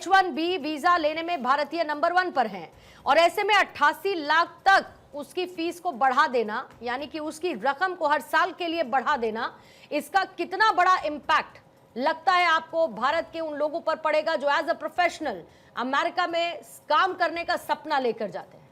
H1B visa लेने में भारतीय नंबर 1 पर हैं और ऐसे में 88 लाख तक उसकी फीस को बढ़ा देना, यानी कि उसकी रकम को हर साल के लिए बढ़ा देना, इसका कितना बड़ा इंपैक्ट लगता है आपको भारत के उन लोगों पर पड़ेगा जो एज अ प्रोफेशनल अमेरिका में काम करने का सपना लेकर जाते हैं?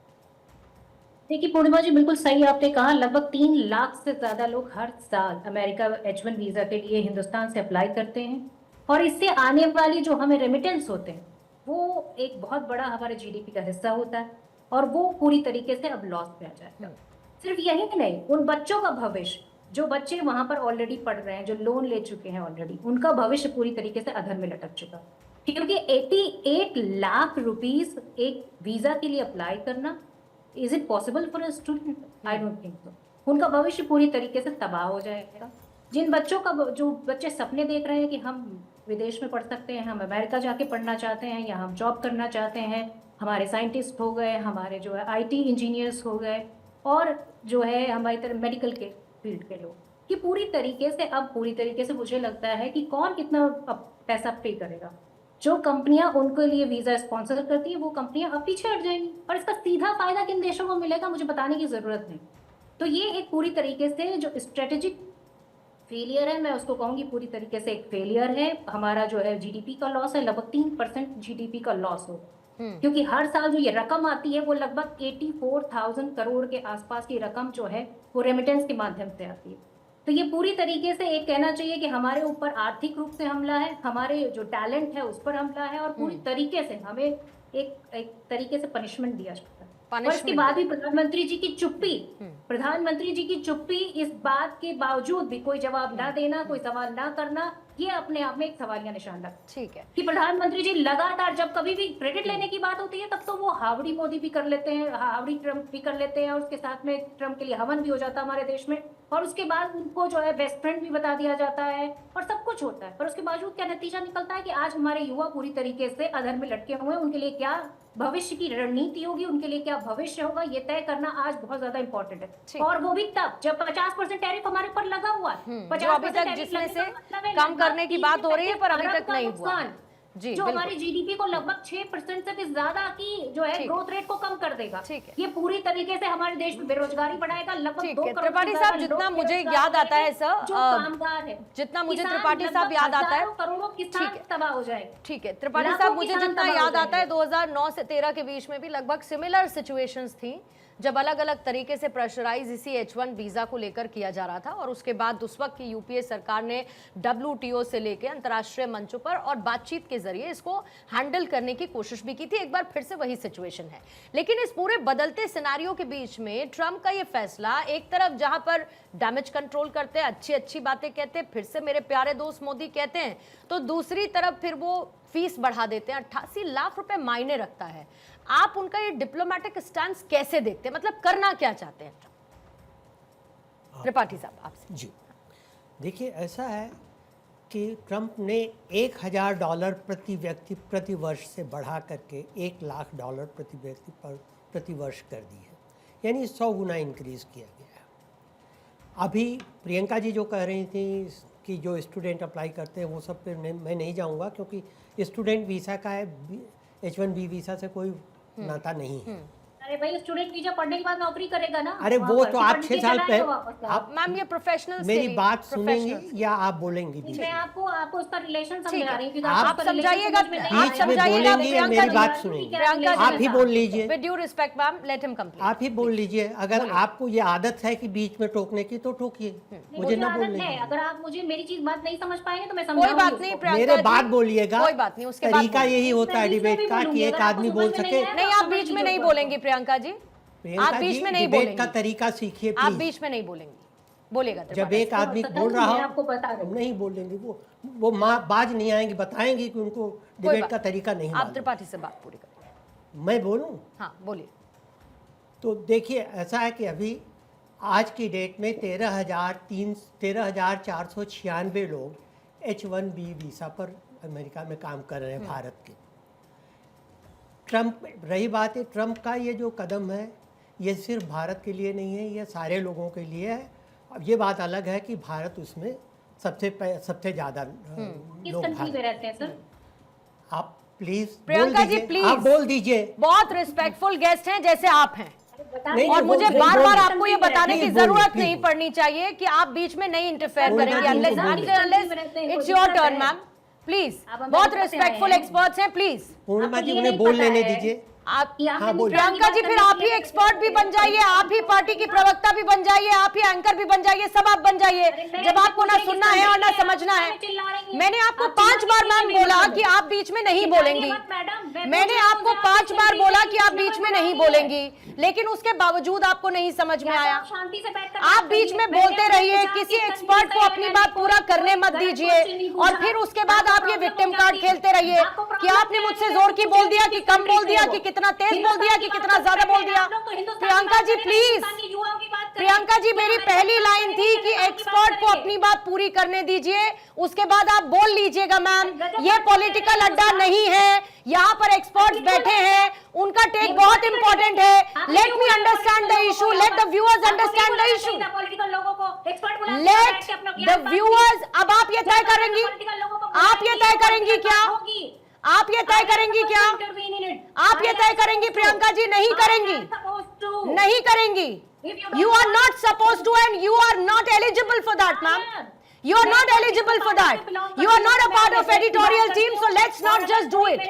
देखिए पूर्णिमा जी, बिल्कुल सही आपने कहा। लगभग 3 लाख से ज्यादा लोग हर साल अमेरिका H1 वीजा के लिए हिंदुस्तान से अप्लाई करते हैं और इससे आने वाली जो हमें रेमिटेंस होते हैं वो एक बहुत बड़ा हमारे जीडीपी का हिस्सा होता है और वो पूरी तरीके से अब लॉस में आ जाएगा। सिर्फ यही नहीं, उन बच्चों का भविष्य, जो बच्चे वहां पर ऑलरेडी पढ़ रहे हैं, जो लोन ले चुके हैं ऑलरेडी, उनका भविष्य पूरी तरीके से अधर में लटक चुका, क्योंकि 88 लाख रुपीस एक वीजा के लिए अप्लाई करना, is it possible for a student? I don't think so. उनका भविष्य पूरी तरीके से तबाह हो जाएगा। जिन बच्चों का, जो बच्चे सपने देख रहे हैं कि हम विदेश में पढ़ सकते हैं, हम अमेरिका जाके पढ़ना चाहते हैं या हम जॉब करना चाहते हैं, हमारे साइंटिस्ट हो गए, हमारे जो है आईटी इंजीनियर्स हो गए, और जो है हमारी तरह मेडिकल के फील्ड के लोग, कि पूरी तरीके से मुझे लगता है कि कौन कितना पैसा पे करेगा। जो कंपनियां उनके लिए वीजा स्पॉन्सर करती है वो कंपनियां अब पीछे हट जाएंगी और इसका सीधा फायदा किन देशों को मिलेगा मुझे बताने की जरूरत नहीं। तो ये एक पूरी तरीके से जो स्ट्रेटेजिक फेलियर है, मैं उसको कहूंगी पूरी तरीके से एक फेलियर है। हमारा जो है जीडीपी का लॉस है, लगभग 3% जीडीपी का लॉस हो, क्योंकि हर साल जो ये रकम आती है वो लगभग 84,000 करोड़ के आसपास की रकम जो है वो रेमिटेंस के माध्यम से आती है। तो ये पूरी तरीके से एक कहना चाहिए कि हमारे ऊपर आर्थिक रूप से हमला है, हमारे जो टैलेंट है उस पर हमला है, और पूरी तरीके से हमें एक तरीके से पनिशमेंट दिया जाता है। और इसके बाद भी प्रधानमंत्री जी की चुप्पी, इस बात के बावजूद भी कोई जवाब ना देना, कोई सवाल ना करना, ये अपने आप में एक सवालिया निशान लगता है। ठीक है कि प्रधानमंत्री जी लगातार जब कभी भी क्रेडिट लेने की बात होती है तब तो वो हावड़ी मोदी भी कर लेते हैं, हावड़ी ट्रम्प भी कर लेते हैं, और उसके साथ में ट्रम्प के लिए हवन भी हो जाता है हमारे देश में, और उसके बाद उनको जो है बेस्ट फ्रेंड भी बता दिया जाता है और सब कुछ होता है। पर उसके बावजूद क्या नतीजा निकलता है कि आज हमारे युवा पूरी तरीके से अधर में लटके हुए हैं। उनके लिए क्या भविष्य की रणनीति होगी, उनके लिए क्या भविष्य होगा, ये तय करना आज बहुत ज्यादा इंपॉर्टेंट है। और वो भी तब जब 50% टैरिफ हमारे ऊपर लगा हुआ है, 50% जिसमें से कम करने की बात हो रही है पर अभी तक नहीं हुआ जी, जो हमारी जीडीपी को लगभग 6% से भी ज्यादा की जो है ग्रोथ रेट को कम कर देगा। ये पूरी तरीके से हमारे देश में बेरोजगारी बढ़ाएगा। लगभग 2 करोड़ त्रिपाठी साहब, जितना मुझे याद आता है सर, जो कामगार है, जितना मुझे त्रिपाठी साहब याद आता है, करोड़ों किसान तबाह हो जाएंगे। ठीक है त्रिपाठी साहब, मुझे जितना याद आता है 2009 से 13 के बीच में भी लगभग सिमिलर सिचुएशंस थी, जब अलग अलग तरीके से प्रेशराइज इसी H1 वीजा को लेकर किया जा रहा था, और उसके बाद उस वक्त की यूपीए सरकार ने WTO से लेकर अंतर्राष्ट्रीय मंचों पर और बातचीत के जरिए इसको हैंडल करने की कोशिश भी की थी। एक बार फिर से वही सिचुएशन है, लेकिन इस पूरे बदलते सिनेरियो के बीच में ट्रंप का ये फैसला, एक तरफ जहां पर डैमेज कंट्रोल करते हैं, अच्छी बातें कहते हैं, फिर से मेरे प्यारे दोस्त मोदी कहते हैं, तो दूसरी तरफ फिर वो फीस बढ़ा देते हैं। 88 लाख रुपए मायने रखता है। आप उनका ये डिप्लोमेटिक स्टैंस कैसे देखते हैं, मतलब करना क्या चाहते हैं त्रिपाठी साहब आपसे? जी देखिए, ऐसा है कि ट्रंप ने $1,000 प्रति व्यक्ति प्रति वर्ष से बढ़ा करके $1,00,000 प्रति व्यक्ति प्रति वर्ष कर दी है, यानी 100 गुना इंक्रीज किया गया है। अभी प्रियंका जी जो कह रही थी कि जो स्टूडेंट अप्लाई करते हैं वो सब पे मैं नहीं जाऊंगा, क्योंकि स्टूडेंट वीज़ा का है, H1B वीज़ा से कोई नाता नहीं है। अरे भाई, स्टूडेंट वीजा पढ़ने के बाद नौकरी करेगा ना। अरे वो तो आप 6 साल पहले, आप मैम ये प्रोफेशनल मेरी बात सुनेंगी या आप बोलेंगी? मैं आपको उसका रिलेशन समझा रही हूँ। आप समझाइएगा, आप समझाइएगा, मेरी बात सुनेंगी, आप ही बोल लीजिए। With due respect ma'am, let him complete. आप ही बोल लीजिए। अगर आपको ये आदत है कि बीच में टोकने की तो टोकिए, मुझे ना बोलने। अगर आप मुझे मेरी चीज बात नहीं समझ पाएंगे तो मैं कोई बात नहीं, मेरे बात बोलिएगा। कोई बात नहीं, उसके तरीका यही होता है डिबेट का कि एक आदमी बोल सके। नहीं, आप बीच में नहीं बोलेंगी प्रियंका जी, आप बीच में नहीं बोलेंगी। का तरीका सीखिए, आप बीच में नहीं बोलेंगी, बोलेगा जब एक आदमी बोल रहा हो आपको बता रहे, नहीं बोलेंगे, वो बाज नहीं आएंगी, बताएंगी कि उनको डिबेट का तरीका नहीं। आप त्रिपाठी से बात पूरी करिए। मैं बोलूं? हाँ बोलिए। तो देखिए, ऐसा है कि अभी आज की डेट में 13,496 लोग H1B वीज़ा पर अमेरिका में काम कर रहे हैं भारत के। ट्रंप, रही बात है ट्रंप का ये जो कदम है, ये सिर्फ भारत के लिए नहीं है, ये सारे लोगों के लिए है। अब ये बात अलग है कि भारत उसमें सबसे ज़्यादा लोग रहते हैं सर। आप प्लीज प्रियंका जी, प्लीज आप बोल दीजिए। बहुत रिस्पेक्टफुल गेस्ट हैं जैसे आप हैं, नहीं, और मुझे बोल- बार बोल- बार आपको ये बताने नहीं, की बोलिए, जरूरत प्लीज नहीं बोलिए। पड़नी चाहिए कि आप बीच में नहीं इंटरफेयर बोलिए, करेंगे, बोलिए, अनलेस बोलिए। It's your turn ma'am, please. आप अमेरिका बहुत से रिस्पेक्टफुल आए हैं। एक्सपर्ट्स हैं, प्लीज। पूर्णिमा आपको जी ये उन्हें नहीं बोल पता लेने है दीजिए। आप हाँ, बोलिए। प्रियंका जी, फिर आप ही एक्सपर्ट भी बन जाइए, आप ही पार्टी की प्रवक्ता भी बन जाइए, आप ही एंकर भी बन जाइए, सब आप बन जाइए, जब आपको ना सुनना है और ना समझना है। मैंने आपको 5 बार मैम बोला कि आप बीच में नहीं बोलेंगी, मैंने आपको 5 बार बोला कि आप बीच में नहीं बोलेंगी, लेकिन उसके बावजूद आपको नहीं समझ में आया। शांति से बैठकर आप बीच में बोलते रहिए, किसी एक्सपर्ट को अपनी बात पूरा करने मत दीजिए, और फिर उसके बाद आप ये विक्टिम कार्ड खेलते रहिए कि आपने मुझसे जोर की बोल दिया, कि कम बोल दिया, कि कितना तेज बोल दिया, कि कितना ज्यादा बोल दिया। प्रियंका जी प्लीज, प्रियंका जी, मेरी पहली लाइन थी कि एक्सपर्ट को अपनी बात पूरी करने दीजिए, उसके बाद आप बोल लीजिएगा मैम। ये पॉलिटिकल अड्डा नहीं है, यहाँ पर एक्सपर्ट्स बैठे हैं, उनका टेक बहुत इंपॉर्टेंट है। Let me understand the issue, let the viewers understand the issue, let the viewers. अब आप ये तय करेंगी, आप ये तय करेंगी क्या, आप ये तय करेंगी क्या, आप ये तय करेंगी प्रियंका जी? नहीं करेंगी, नहीं करेंगी। You are not supposed to, and you are not eligible for that, ma'am. You are not eligible for that. You are not a part of editorial team, so let's not just do it.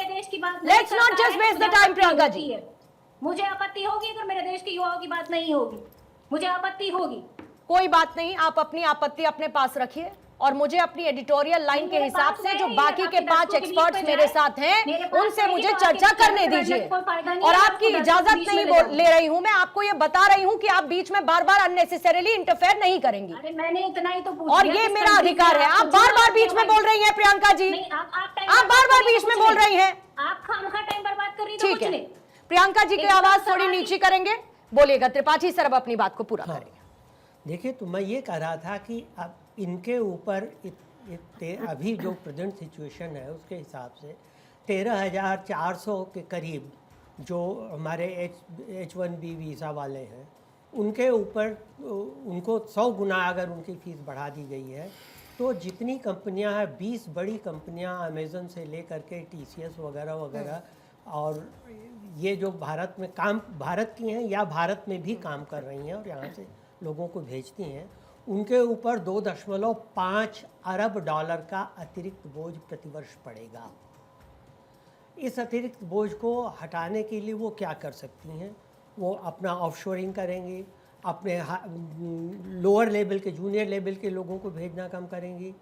Let's not just waste the time, Priyanka ji. मुझे आपत्ति होगी अगर मेरे देश के युवाओं की बात नहीं होगी, मुझे आपत्ति होगी। कोई बात नहीं, आप अपनी आपत्ति अपने पास रखिए, और मुझे अपनी एडिटोरियल लाइन के हिसाब से जो बाकी के 5 एक्सपर्ट्स मेरे साथ हैं, उनसे मुझे चर्चा करने दीजिए। और आपकी इजाजत नहीं ले रही हूं, मैं आपको ये बता रही हूं कि आप बीच में बार बार अननेसेसरीली इंटरफेयर नहीं करेंगी। अरे मैंने इतना ही तो पूछ और लिया ये कि मेरा संदीप अधिकार जी, है। आप आपको बार बार छोड़ बीच में दिया बोल रही हैं प्रियंका जी, नहीं, आप बार बार बीच में बोल रही हैं। आप खामखा टाइम बर्बाद कर रही हैं, ठीक तो है, कुछ नहीं। प्रियंका जी की एक आवाज बार थोड़ी सवाल नीची करेंगे, बोलिएगा। त्रिपाठी सर अब अपनी बात को पूरा हाँ। करेंगे। देखिए, तो मैं ये कह रहा था कि अब इनके ऊपर अभी जो प्रेजेंट सिचुएशन है उसके हिसाब से 13,400 के करीब जो हमारे H1B वीज़ा वाले हैं, उनके ऊपर उनको 100 गुना अगर उनकी फ़ीस बढ़ा दी गई है, तो जितनी कंपनियां हैं, 20 बड़ी कंपनियां अमेज़न से लेकर के TCS वगैरह वगैरह, और ये जो भारत में काम, भारत की हैं या भारत में भी काम कर रही हैं और यहाँ से लोगों को भेजती हैं, उनके ऊपर $2.5 अरब का अतिरिक्त बोझ प्रतिवर्ष पड़ेगा। इस अतिरिक्त बोझ को हटाने के लिए वो क्या कर सकती हैं? वो अपना ऑफशोरिंग करेंगी, अपने लोअर लेवल के, जूनियर लेवल के लोगों को भेजना कम करेंगी,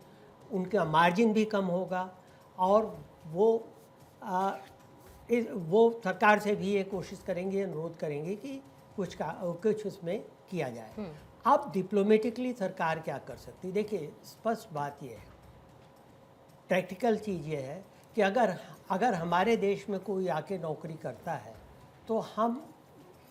उनका मार्जिन भी कम होगा, और वो सरकार से भी ये कोशिश करेंगे, अनुरोध करेंगे कि कुछ उसमें किया जाए। अब डिप्लोमेटिकली सरकार क्या कर सकती है? देखिए, स्पष्ट बात यह है, प्रैक्टिकल चीज़ ये है कि अगर हमारे देश में कोई आके नौकरी करता है, तो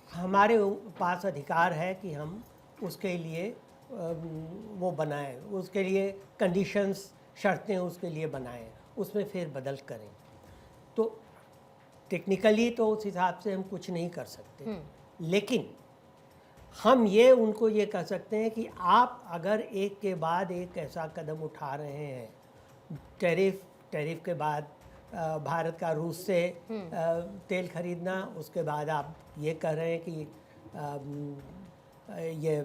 हमारे पास अधिकार है कि हम उसके लिए वो बनाएं, उसके लिए कंडीशंस, शर्तें उसके लिए बनाएं, उसमें फेर बदल करें। तो टेक्निकली तो उस हिसाब से हम कुछ नहीं कर सकते, लेकिन हम ये उनको ये कह सकते हैं कि आप अगर एक के बाद एक ऐसा कदम उठा रहे हैं, टैरिफ के बाद भारत का रूस से तेल खरीदना, उसके बाद आप ये कह रहे हैं कि ये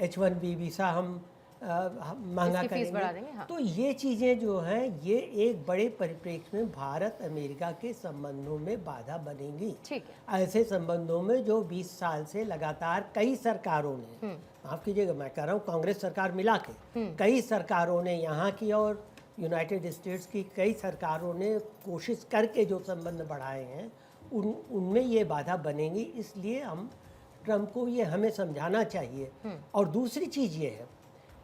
H1B वीज़ा हम महंगा करेंगे, हाँ। तो ये चीज़ें जो हैं, ये एक बड़े परिप्रेक्ष्य में भारत अमेरिका के संबंधों में बाधा बनेंगी। ठीक है। ऐसे संबंधों में जो 20 साल से लगातार कई सरकारों ने, माफ कीजिएगा मैं कह रहा हूँ कांग्रेस सरकार मिला के, कई सरकारों ने, यहाँ की और यूनाइटेड स्टेट्स की कई सरकारों ने कोशिश करके जो संबंध बढ़ाए हैं, उनमें ये बाधा बनेंगी। इसलिए हम ट्रंप को ये हमें समझाना चाहिए। और दूसरी चीज़ ये है,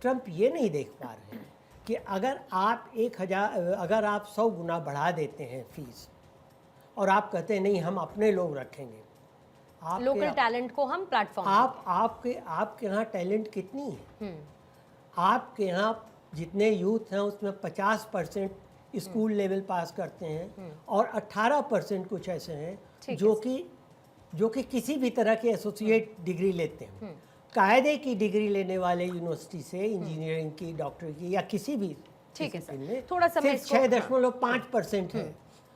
ट्रंप ये नहीं देख पा रहे हैं कि अगर आप 100 गुना बढ़ा देते हैं फीस, और आप कहते हैं नहीं हम अपने लोग रखेंगे, लोकल टैलेंट को हम प्लेटफॉर्म, आपके यहाँ टैलेंट कितनी है? आपके यहाँ जितने यूथ हैं उसमें 50% स्कूल लेवल पास करते हैं, और 18% कुछ ऐसे हैं जो कि किसी भी तरह की एसोसिएट डिग्री लेते हैं। कायदे की डिग्री लेने वाले यूनिवर्सिटी से, इंजीनियरिंग की, डॉक्टर की, या किसी भी ठीक है सर, में थोड़ा सा 6.5% है।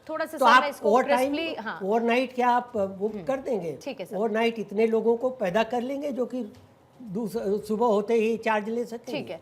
थोड़ा सा तो सर आप मैं इसको ओवर टाइम crisply- हाँ ओवरनाइट क्या आप वो कर देंगे? ठीक है सर। ओवरनाइट इतने लोगों को पैदा कर लेंगे जो कि सुबह होते ही चार्ज ले सकेंगे। ठीक है।